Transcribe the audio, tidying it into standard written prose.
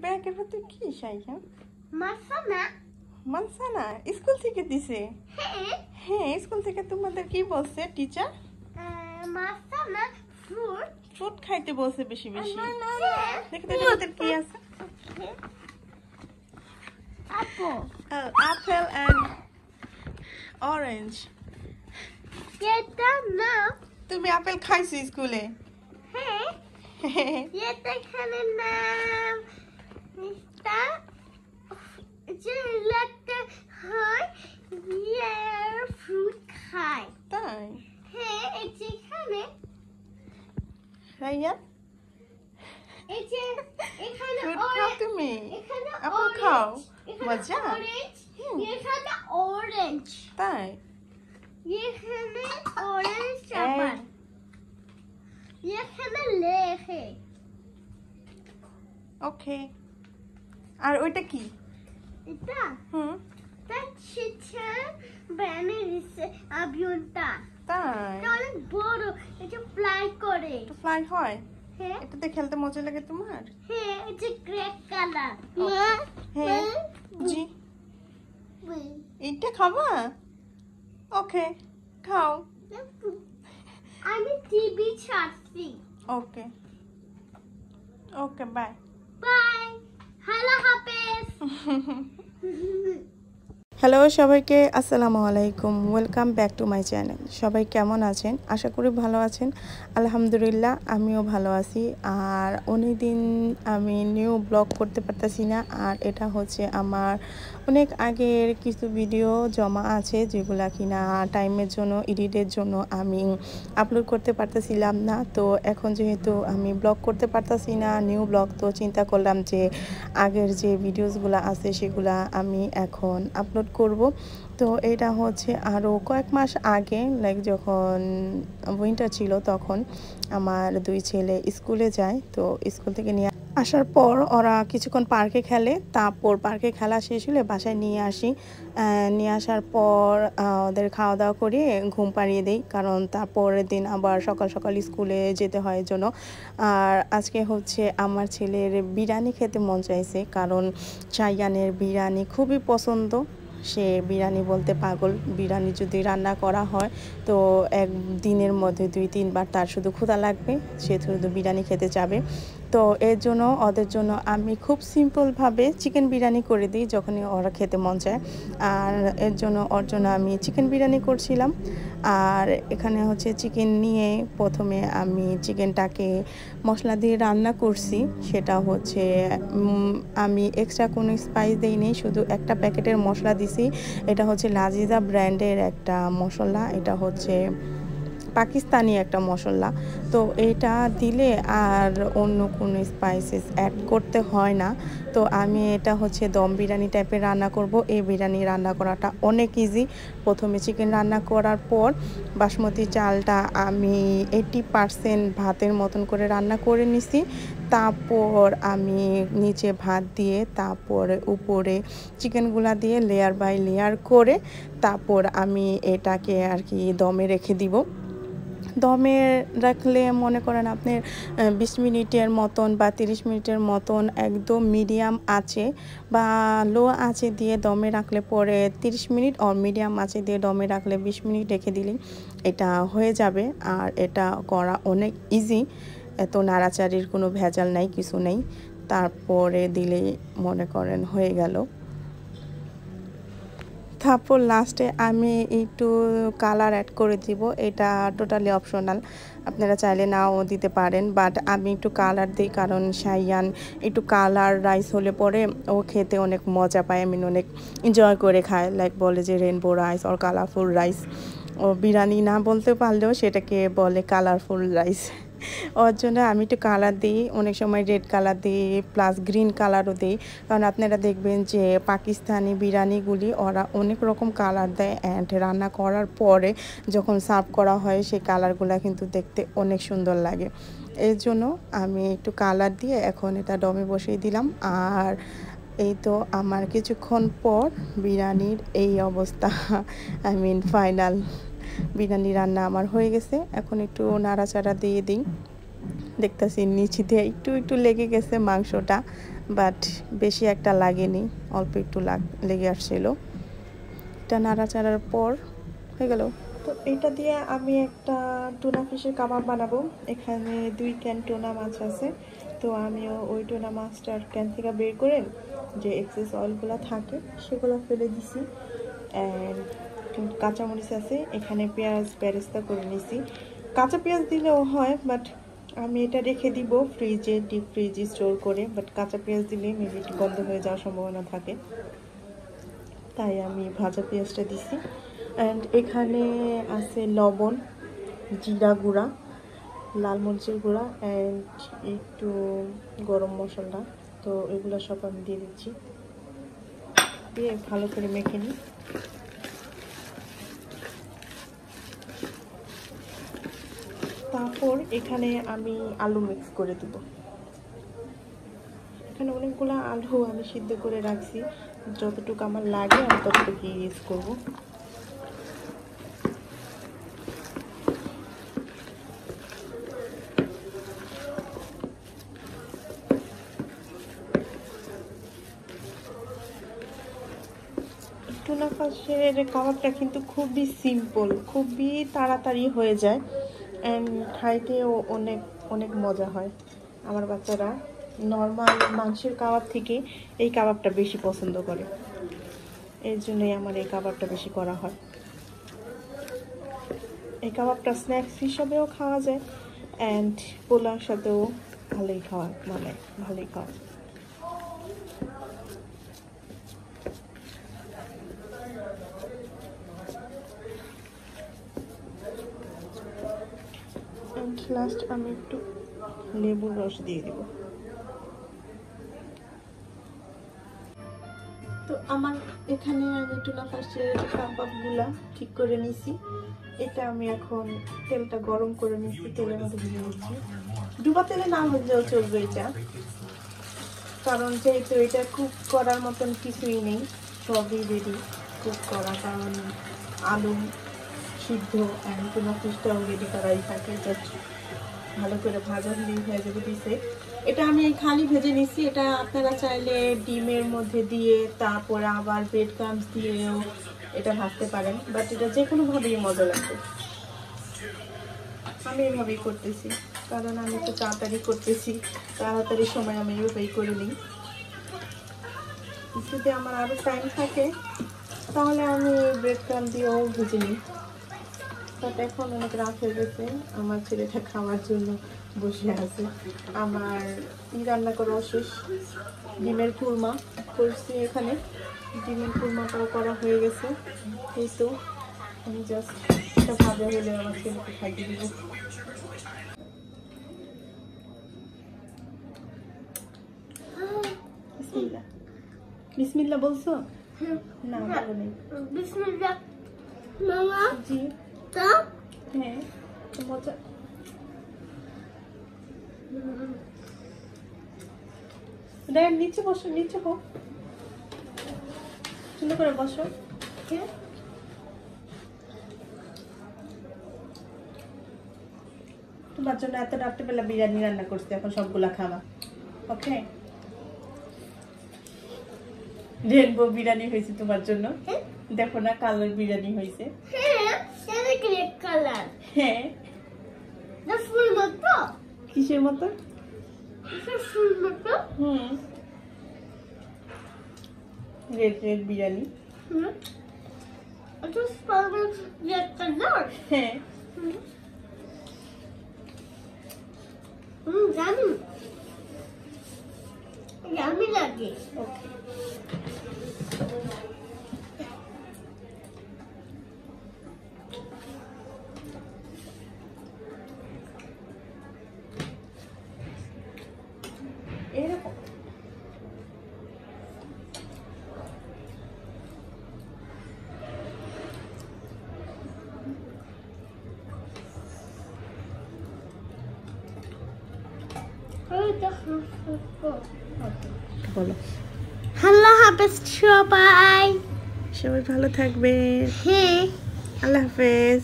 ব্যাগের ভিতরে কি শাইয়ান? মাসানা। মানসানা স্কুল থেকে দিছে? হ্যাঁ। হ্যাঁ, স্কুল থেকে তোমাদের কি বলছে টিচার? মাসানা ফ্রুট। ফ্রুট খাইতে বলছে বেশি বেশি। দেখতে ভিতরে কি আছে? Apple. Apple and orange. এটা না। তুমি আপেল খাইছো স্কুলে? হ্যাঁ। এটা এখানে নাম এটা যে লেখা হয় ইয়ার ফ্রুট খায়। তাই? হ্যাঁ, এই যে এখানে রাইয়া এই যে এখানে ফ্রুট খাও তুমি? এখানে আপেল খাও? মজা। মজা? এখানে অরেঞ্জ। তাই? এখানে অরেঞ্জ আবার এখানে লেখে। ওকে। আর ওইটা কি? এটা হুম। চিকেন বিরিয়ানি আবিয়নটা। তাই? এটা অনেক বড়, এটা ফ্লাই করে। এটা ফ্লাই হয়? হ্যাঁ। এটাতে খেলতে মজা লাগে তোমার? হ্যাঁ, এটা গ্রে কালার। হ্যাঁ জি। এইটা খাবা? ওকে খাও। আমি টিভি ছাড়ছি। ওকে ওকে বাই বাই। হ্যালো হাফেজ। হ্যালো সবাইকে আসসালামু আলাইকুম, welcome back to my channel. সবাই কেমন আছেন? আশা করি ভালো আছেন। আলহামদুলিল্লাহ আমিও ভালো আছি। আর অনেক দিন আমি নিউ ব্লগ করতে পারতেছি না। আর এটা হচ্ছে আমার অনেক আগের কিছু ভিডিও জমা আছে যেগুলা কিনা টাইমের জন্য এডিটের জন্য আমি আপলোড করতে পারতেছিলাম না। তো এখন যেহেতু আমি ব্লগ করতে পারতেছি না নিউ ব্লগ, তো চিন্তা করলাম যে আগের যে ভিডিওসগুলো আছে সেগুলা আমি এখন আপলোড করব। তো এটা হচ্ছে আরও কয়েক মাস আগে, লাইক যখন উইন্টার ছিল তখন আমার দুই ছেলে স্কুলে যায়। তো স্কুল থেকে নিয়ে আসার পর ওরা কিছুক্ষণ পার্কে খেলে, তারপর পার্কে খেলা শেষ হলে বাসায় নিয়ে আসি। নিয়ে আসার পর ওদের খাওয়া দাওয়া করে ঘুম পাড়িয়ে দিই, কারণ তারপরের দিন আবার সকাল সকাল স্কুলে যেতে হয় এর জন্য। আর আজকে হচ্ছে আমার ছেলের বিরিয়ানি খেতে মন চাইছে, কারণ শাইয়ানের বিরিয়ানি খুবই পছন্দ। সে বিরিয়ানি বলতে পাগল। বিরিয়ানি যদি রান্না করা হয় তো একদিনের মধ্যে 2-3 বার তার শুধু ক্ষুধা লাগবে, সে শুধু বিরিয়ানি খেতে যাবে। তো এর জন্য ওদের জন্য আমি খুব সিম্পলভাবে চিকেন বিরিয়ানি করে দিই যখনই ওরা খেতে মন চায়। আর এর জন্য ওর জন্য আমি চিকেন বিরিয়ানি করছিলাম। আর এখানে হচ্ছে চিকেন নিয়ে প্রথমে আমি চিকেনটাকে মশলা দিয়ে রান্না করছি। সেটা হচ্ছে আমি এক্সট্রা কোনো স্পাইস দিইনি, শুধু একটা প্যাকেটের মশলা দিছি। এটা হচ্ছে লাজিজা ব্র্যান্ডের একটা মশলা, এটা হচ্ছে পাকিস্তানি একটা মশলা। তো এটা দিলে আর অন্য কোনো স্পাইসেস অ্যাড করতে হয় না। তো আমি এটা হচ্ছে দম বিরিয়ানি টাইপের রান্না করব। এই বিরিয়ানি রান্না করাটা অনেক ইজি। প্রথমে চিকেন রান্না করার পর বাসমতি চালটা আমি 80% ভাতের মতন করে রান্না করে নিছি। তারপর আমি নিচে ভাত দিয়ে তারপরে উপরে চিকেনগুলা দিয়ে লেয়ার বাই লেয়ার করে তারপর আমি এটাকে আর কি দমে রেখে দিব। দমে রাখলে মনে করেন আপনি 20 মিনিটের মতন বা 30 মিনিটের মতন একদম মিডিয়াম আঁচে বা লো আঁচে দিয়ে দমে রাখলে পরে 30 মিনিট, আর মিডিয়াম আঁচে দিয়ে দমে রাখলে 20 মিনিট রেখে দিলেই এটা হয়ে যাবে। আর এটা করা অনেক ইজি, এত নাড়াচাড়ির কোনো ভেজাল নাই, কিছু নেই। তারপরে দিলেই মনে করেন হয়ে গেল। তারপর লাস্টে আমি একটু কালার অ্যাড করে দিব, এটা টোটালি অপশনাল, আপনারা চাইলে নাও দিতে পারেন, বাট আমি একটু কালার দিই কারণ শাইয়ান একটু কালার রাইস হলে পরে ও খেতে অনেক মজা পায়, আমি অনেক এনজয় করে খায়, লাইক বলে যে রেনবো রাইস আর কালারফুল রাইস। ও বিরিয়ানি না বলতে পারলেও সেটাকে বলে কালারফুল রাইস। ওর জন্য আমি একটু কালার দিই, অনেক সময় রেড কালার দিই প্লাস গ্রিন কালারও দিই, কারণ আপনারা দেখবেন যে পাকিস্তানি বিরিয়ানিগুলি ওরা অনেক রকম কালার দেয়, অ্যান্ড রান্না করার পরে যখন সার্ভ করা হয় সেই কালারগুলো কিন্তু দেখতে অনেক সুন্দর লাগে। এর জন্য আমি একটু কালার দিয়ে এখন এটা দমে বসিয়ে দিলাম। আর এই তো আমার কিছুক্ষণ পর বিরিয়ানির এই অবস্থা, আই মিন ফাইনাল বিরিয়ানি রান্না আমার হয়ে গেছে। এখন একটু নাড়াচাড়া দিয়ে দিই, দেখতেছি নিচে দিয়ে একটু একটু লেগে গেছে মাংসটা, বাট বেশি একটা লাগেনি, অল্প একটু লেগে আসছিল। এটা নাড়াচাড়ার পর হয়ে গেল। তো এটা দিয়ে আমি একটা টুনা ফিশের কাবাব বানাবো। এখানে 2 ক্যান টুনা মাছ আছে, তো আমিও ওই টুনা মাছটার ক্যান থেকে বের করে যে এক্সেস অয়েলগুলো থাকে সেগুলো ফেলে দিছি। অ্যান্ড কাঁচামরিচ আছে, এখানে পেঁয়াজ বেরেস্তা করে নিছি। কাঁচা পেঁয়াজ দিলেও হয়, বাট আমি এটা রেখে দিব ফ্রিজে, ডিপ ফ্রিজে স্টোর করে। বাট কাঁচা পেঁয়াজ দিলে মেবি একটু গন্ধ হয়ে যাওয়ার সম্ভাবনা থাকে, তাই আমি ভাজা পেঁয়াজটা দিছি। অ্যান্ড এখানে আছে লবণ, জিরা গুঁড়া, লাল মরিচের গুঁড়া অ্যান্ড একটু গরম মশলা। তো এগুলো সব আমি দিয়ে দিচ্ছি, দিয়ে ভালো করে মেখে নিই। তারপর এখানে আমি আলু মিক্স করে দেব। এখানে অনেকগুলো আলু আমি সিদ্ধ করে রাখছি, যতটুকু আমার লাগে আমি ততটুকু ইউজ করব। টুনা ফিশের কাবাবটা কিন্তু খুবই সিম্পল, খুবই তাড়াতাড়ি হয়ে যায় অ্যান্ড খাইতেও অনেক অনেক মজা হয়। আমার বাচ্চারা নর্মাল মাংসের কাবাব থেকে এই কাবাবটা বেশি পছন্দ করে, এর জন্যই আমার এই কাবাবটা বেশি করা হয়। এই কাবাবটা স্ন্যাক্স হিসাবেও খাওয়া যায় অ্যান্ড পোলার সাথেও ভালোই খাওয়া, মানে ভালোই খাওয়া। লাস্ট আমি একটু লেবুর রস দিয়ে দিব। তো আমার এখানে আমি টুনা ফিশের কাবাবগুলা ঠিক করে নিছি। এটা আমি এখন তেলটা গরম করে নিচ্ছি, তেলের মধ্যে দিয়ে দিচ্ছি। ডুবা তেলে না হলেও চলবে এটা, কারণ যেহেতু এটা কুক করার মতন কিছুই নেই, সবই রেডি কুক করা। কারণ আলু সিদ্ধ অ্যান্ড টুনা ফিশটাও রেডি করাই থাকে, জাস্ট ভালো করে ভাজা হয়ে যাবে দিছে। এটা আমি খালি ভেজে নিচ্ছি, এটা আপনারা চাইলে ডিমের মধ্যে দিয়ে তারপরে আবার ব্রেড ক্রাম্বস দিয়েও এটা ভাজতে পারেন, বাট এটা যে কোনোভাবেই মজা লাগবে। আমি এভাবেই করতেছি, কারণ আমি তো তাড়াতাড়ি করতেছি, তাড়াতাড়ি সময় আমি এভাবেই করে নিই। যদি আমার আরও টাইম থাকে তাহলে আমি ব্রেড ক্রাম্ব দিয়েও ভেজে নিই, বাট এখন অনেক রাত হয়ে গেছে, আমার ছেলেটা খাওয়ার জন্য বসে আছে। আমার রান্না করা শেষ, ডিমের কুরমা করছি, এখানে ডিমের কুরমাটাও করা হয়ে গেছে। এই তো আমি জাস্ট এটা ভাজা হলে আমার ছেলেকে খাইতে দিব। বিসমিল্লাহ, বিসমিল্লাহ বলছো? না বলো নেই। বিসমিল্লাহ মামা। জি তা হ্যাঁ, মজা। দেখ নিচে বসো, নিচে হোক, সুন্দর করে বসো। তোমার জন্য এত রাত্রেবেলা বিরিয়ানি রান্না করছি, এখন সবগুলা খাওয়া। ওকে, রেনবো বিরিয়ানি হয়েছে তোমার জন্য, দেখো না কালার বিরিয়ানি হয়েছে। হ্যাঁ, এটা গ্রেট কালার। হ্যাঁ, না ফুল মতো। কিসের মতো? এটা ফুল মতো। Red red biryani. এটা স্পাইরাল গ্রেট কালার। হ্যাঁ, জানি জানি লাগে। ওকে। এরকম বলো। আল্লাহ হাফেজ সবাই। সবাই ভালো থাকবে। হ্যাঁ, আল্লাহ হাফেজ।